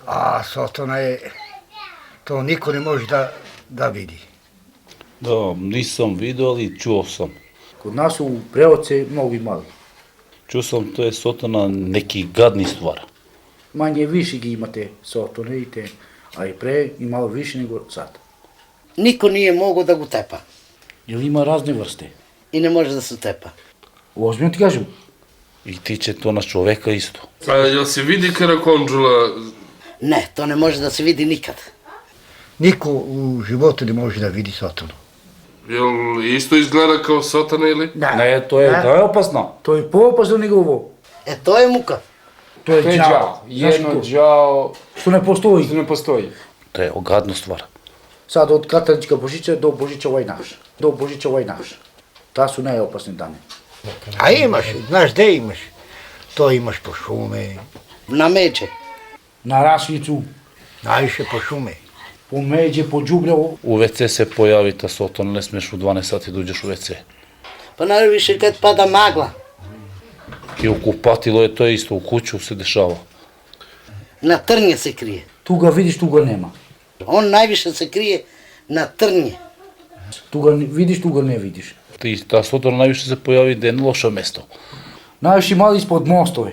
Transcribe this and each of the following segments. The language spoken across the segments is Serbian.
A Sotona je, to niko ne može da vidi. Da, nisam vidio, ali čuo sam. Kod nas u Preoce mnogo mali. Čuo sam, to je Sotona neki gadni stvar. Manje više gi imate Sotone i te, a i pre i malo više nego sad. Niko nije mogao da go tepa. Jer ima razne vrste. I ne može da se tepa. Ozbiljno ti kažem. I tiče to na čoveka isto. A jel se vidi karakondžula? Ne, to ne može da se vidi nikad. Niko u životu ne može da vidi Sotonu. Jel isto izgleda kao Sotona ili? Ne, to je opasno. To je poopasno nego ovo. E, to je muka. To je đavo. đavo. Jedno đavo Što ne postoji. što ne postoji. To je ogadna stvar. Sad od katolička Božića do Božića ovaj naš. Do Božića ovaj naš. Ta su najopasne dane. A imaš, znaš gde imaš? To imaš po šume, Na međe. Na rasvicu, najviše po šume. po međe, po džubravo. U WC se pojavi ta Sotona, ne smiješ u 12 sati da uđeš u WC. Pa najviše kad pada magla. I u kupatilo je to isto, u kuću se dešava. Na trnje se krije. Tu ga vidiš, tu ga nema. On najviše se krije na trnje. Tu ga vidiš, tu ga ne vidiš. I ta Sotona najviše se pojavi da je loše mesto. Najviše mali ispod mostove.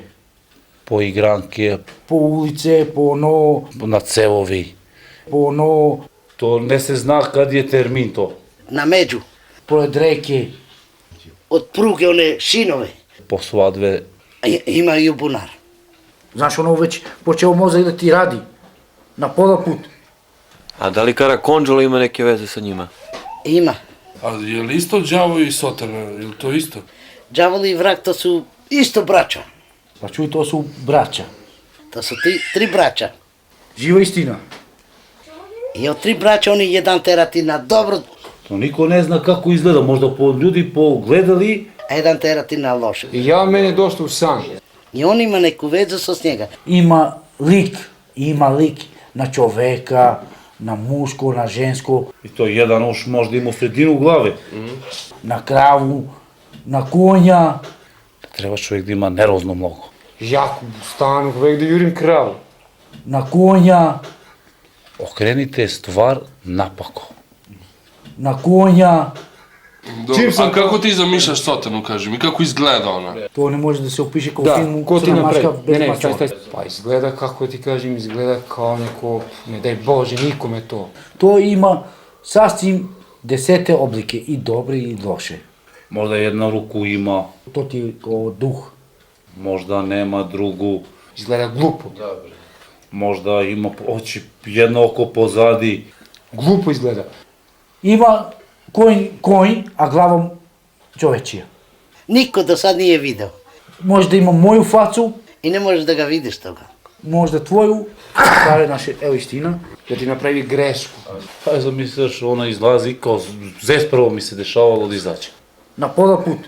Po igranke, Po ulice, po na cevovi. po To ne se zna kad je termin to. Na među. pored reke. Od pruge one šinove. Po svadbe. Ima i u bunar. Znaš, ono već počeo mozak da ti radi. Na pola put. A da li karakondžula ima neke veze sa njima? Ima. A je li isto đavo i Sotona, je li to isto? Đavoli i vrak to su isto braća. Pa čuj, to su braća. To su tri braća. Živa istina. I od tri braća oni jedan terati na dobro, To niko ne zna kako izgleda, možda ljudi pogledali. a jedan terati na loše. I ja mene došlo u san. I on ima neku vezu sa snijega. Ima lik na čoveka, na muško, na žensko, I to jedan už možda ima u sredinu glave. na kravu, na konja. Treba čovjek da ima nervozno mnogo. Ja u stanu uvek da jurim kravu. Na konja, Okrenite stvar napako. na konja. Dobro, a kako ti zamišljaš Sotonu, kaži mi, kako izgleda ona? To ne može da se opiše kao Da, film ko ti Crna napravi? mačka bez Ne, mačka. staj. Pa izgleda, kako ti kažem, izgleda kao neko, ne daj Bože, nikome to. To ima sasvim desete oblike, i dobre i loše. Možda jedna ruku ima, To ti je kao duh. možda nema drugu, Izgleda glupo. možda ima oči, jedno oko pozadi. Glupo izgleda. Ima konj, a glavom čovečija. Niko do sad nije video. Možda ima moju facu, I ne možeš da ga vidiš toga. možda tvoju, stare naše, evo istina. Da ti napravi grešku. Pa zamisliš, ona izlazi kao zespravo mi se dešavalo da izađe. Na pola put.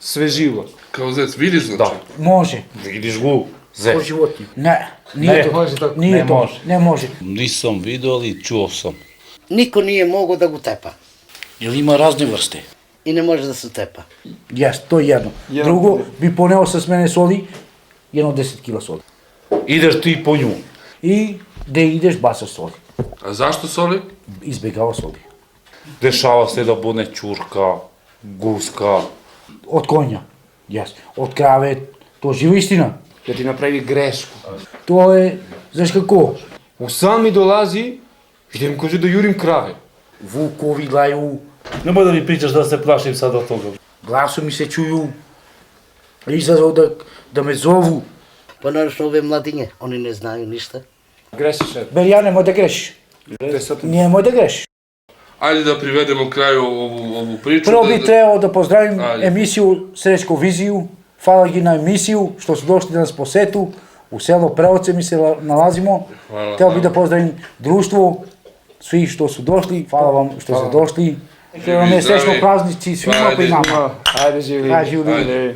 Sve živo. Kao zec, vidiš znači? Može. Vidiš gu, zes. Po životinju. Ne, nije to. može tako. Nije Ne to. može. Ne može. Nisam vidio, ali čuo sam. Niko nije mogao da go tepa. Jer ima razne vrste. I ne može da se tepa. Jes, to je jedno. Drugo, bi poneo sa smene soli, jedno 10 kila soli. Ideš ti po nju. I gde ideš, bacaš soli. A zašto soli? Izbjegava soli. Dešava se da bude ćurka, guska. Od konja. Jes. Od krave, to je živa istina. Da ti napravi grešku. To je, znaš kako, U san mi dolazi, idem kaže da jurim krave. vukovi laju, Nemoj da mi pričaš da se plašim sad od toga. glasu mi se čuju, izazov da me zovu. Pa naravno ove mladinje, oni ne znaju ništa. Grešiš, eto. Berija, nemoj da grešiš. To je Sotona. Nemoj da grešiš. Ajde da privedemo kraju ovu priču. Prvo bi trebao da pozdravim Ajde. emisiju Srećko viziju. Hvala gi na emisiju što su došli da nas posetu. U selo Preoce mi se nalazimo. Hvala, Htio bih hvala. da pozdravim društvo, svi što su došli. Hvala vam što ste došli. Htio vam je srećno zdravi. praznici svima Ajde. pri nama. Ajde živjeli. Ajde, živjeli. Ajde. Ajde.